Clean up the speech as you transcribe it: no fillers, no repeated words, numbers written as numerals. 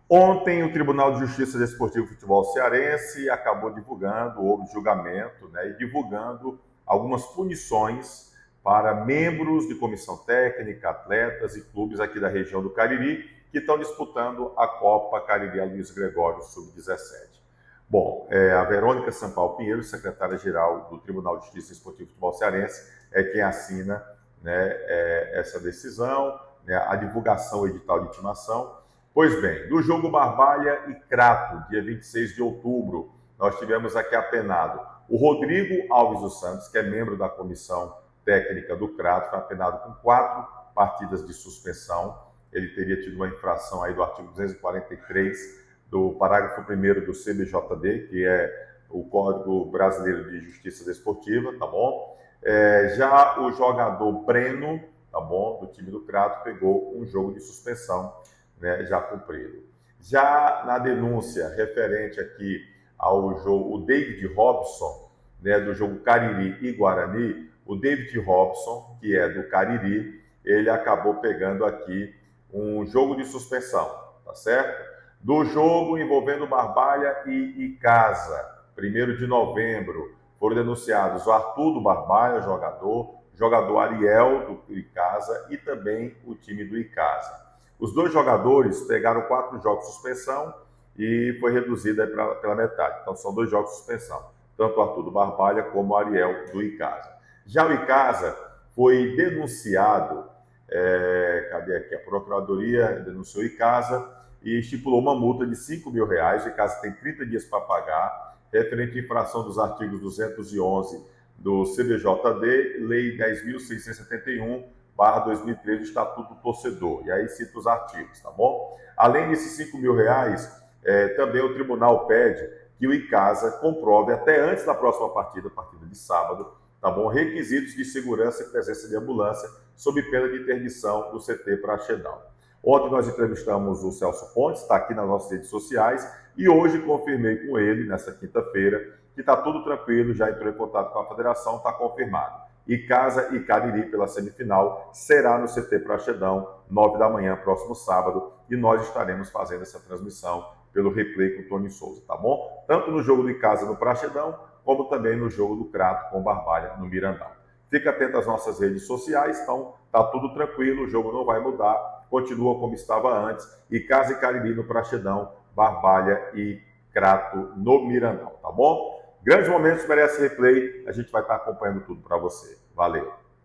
Ontem, o Tribunal de Justiça Desportivo e Futebol Cearense acabou divulgando, houve julgamento, né, e divulgando algumas punições para membros de comissão técnica, atletas e clubes aqui da região do Cariri que estão disputando a Copa Cariri Luiz Gregório Sub-17. Bom, a Verônica Sampaio Pinheiro, secretária-geral do Tribunal de Justiça Desportivo e Futebol Cearense, é quem assina, né, essa decisão, né, a divulgação, o edital de intimação. Pois bem, do jogo Barbalha e Crato, dia 26 de outubro, nós tivemos aqui apenado o Rodrigo Alves dos Santos, que é membro da comissão técnica do Crato, foi apenado com 4 partidas de suspensão. Ele teria tido uma infração aí do artigo 243 do parágrafo 1º do CBJD, que é o Código Brasileiro de Justiça Desportiva, tá bom? Já o jogador Breno, tá bom, do time do Crato, pegou um jogo de suspensão, né, já cumprido. Já na denúncia referente aqui ao jogo, o David Robson, né, do jogo Cariri e Guarani, o David Robson, que é do Cariri, ele acabou pegando aqui um jogo de suspensão, tá certo? Do jogo envolvendo Barbalha e Icasa, 1º de novembro, foram denunciados o Arthur do Barbalha, jogador Ariel do Icasa e também o time do Icasa. Os 2 jogadores pegaram 4 jogos de suspensão e foi reduzida pela metade. Então são 2 jogos de suspensão, tanto o Arthur do Barbalha como o Ariel do Icasa. Já o Icasa foi denunciado, cadê aqui? A Procuradoria denunciou o Icasa e estipulou uma multa de R$5 mil. O Icasa tem 30 dias para pagar, referente à infração dos artigos 211 do CBJD, Lei 10.671/2013 do Estatuto do Torcedor. E aí cita os artigos, tá bom? Além desses R$5 mil, também o tribunal pede que o Icasa comprove até antes da próxima partida de sábado, tá bom? Requisitos de segurança e presença de ambulância, sob pena de interdição do CT Praxedão. Ontem nós entrevistamos o Celso Pontes, está aqui nas nossas redes sociais, e hoje confirmei com ele, nessa quinta-feira, que está tudo tranquilo, já entrou em contato com a federação, está confirmado. Icasa e Cariri pela semifinal será no CT Praxedão, 9 da manhã, próximo sábado, e nós estaremos fazendo essa transmissão pelo replay com o Tony Souza, tá bom? Tanto no jogo do Icasa no Praxedão, como também no jogo do Crato com Barbalha no Mirandão. Fica atento às nossas redes sociais, então tá tudo tranquilo, o jogo não vai mudar, continua como estava antes, Icasa e Cariri no Praxedão, Barbalha e Crato no Mirandão, tá bom? Grandes momentos merece replay, a gente vai estar acompanhando tudo para você. Valeu!